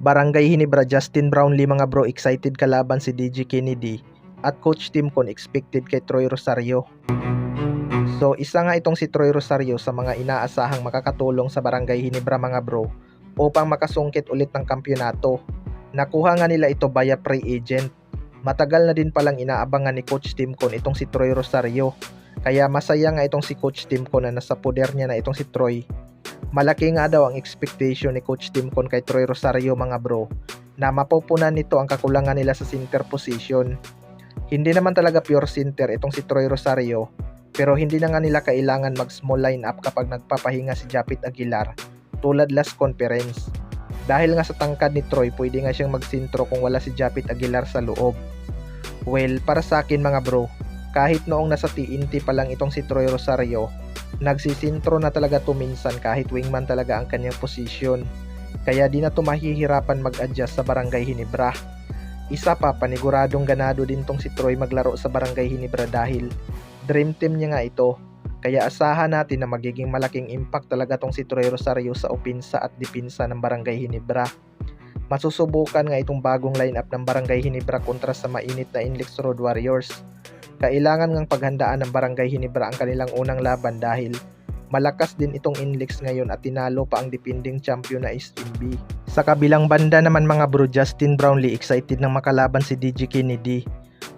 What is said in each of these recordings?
Barangay Hinebra, Justin Brownlee mga bro, excited kalaban si DJ Kennedy at Coach Timcon expected kay Troy Rosario. So isa nga itong si Troy Rosario sa mga inaasahang makakatulong sa Barangay Hinebra mga bro upang makasungkit ulit ng kampyonato. Nakuha nga nila ito via free agent. Matagal na din palang inaabangan ni Coach Timcon itong si Troy Rosario. Kaya masaya nga itong si Coach Timcon na nasa poder niya na itong si Troy. Malaki nga daw ang expectation ni Coach Timcon kay Troy Rosario mga bro na mapupunan nito ang kakulangan nila sa center position. Hindi naman talaga pure center itong si Troy Rosario, pero hindi na nga nila kailangan mag small lineup kapag nagpapahinga si Japit Aguilar tulad last conference. Dahil nga sa tangkad ni Troy, pwede nga siyang magsintro kung wala si Japit Aguilar sa loob. Well, para sa akin mga bro, kahit noong nasa TNT pa lang itong si Troy Rosario, nagsisintro na talaga to minsan kahit wingman talaga ang kanyang position. Kaya di na to mahihirapan mag-adjust sa Barangay Hinebra. Isa pa, paniguradong ganado din tong si Troy maglaro sa Barangay Hinebra dahil dream team niya nga ito. Kaya asahan natin na magiging malaking impact talaga tong si Troy Rosario sa opensa at dipinsa ng Barangay Hinebra. Masusubukan nga itong bagong lineup ng Barangay Hinebra kontra sa mainit na Inlex Road Warriors. Kailangan ngang paghandaan ng Barangay Hinebra ang kanilang unang laban dahil malakas din itong Inlex ngayon at tinalo pa ang defending champion na SMB. Sa kabilang banda naman mga bro, Justin Brownlee excited nang makalaban si DJ Kennedy.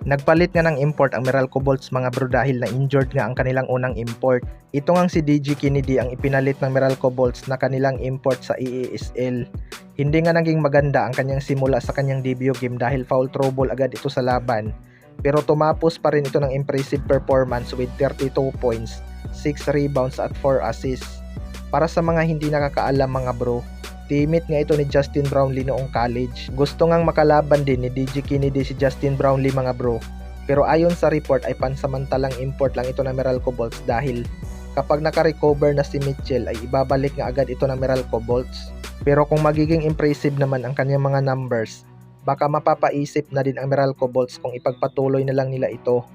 Nagpalit nga ng import ang Meralco Bolts mga bro dahil na-injured nga ang kanilang unang import. Ito ngang si DJ Kennedy ang ipinalit ng Meralco Bolts na kanilang import sa EASL. Hindi nga naging maganda ang kanyang simula sa kanyang debut game dahil foul trouble agad ito sa laban. Pero tumapos pa rin ito ng impressive performance with 32 points, 6 rebounds at 4 assists. Para sa mga hindi nakakaalam mga bro, teammate nga ito ni Justin Brownlee noong college. Gusto ngang makalaban din ni DJ Kennedy si Justin Brownlee mga bro. Pero ayon sa report ay pansamantalang import lang ito ng Meralco Bolts dahil kapag naka-recover na si Mitchell ay ibabalik nga agad ito ng Meralco Bolts. Pero kung magiging impressive naman ang kanyang mga numbers, baka mapapaisip na din ang Meralco Bolts kung ipagpatuloy na lang nila ito.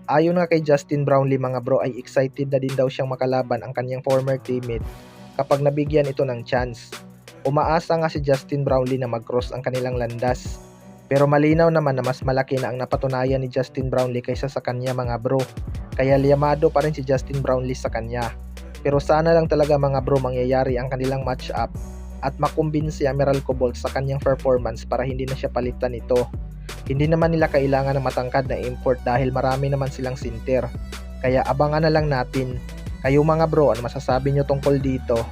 Ayon nga kay Justin Brownlee mga bro ay excited na din daw siyang makalaban ang kanyang former teammate kapag nabigyan ito ng chance. Umaasa nga si Justin Brownlee na mag-cross ang kanilang landas. Pero malinaw naman na mas malaki na ang napatunayan ni Justin Brownlee kaysa sa kanya mga bro. Kaya liyamado pa rin si Justin Brownlee sa kanya. Pero sana lang talaga mga bro mangyayari ang kanilang match-up at makumbinsi ang Meralco Bolts sa kanyang performance para hindi na siya palitan ito. Hindi naman nila kailangan ng matangkad na import dahil marami naman silang center. Kaya abangan na lang natin. Kayo mga bro, ano masasabi nyo tungkol dito?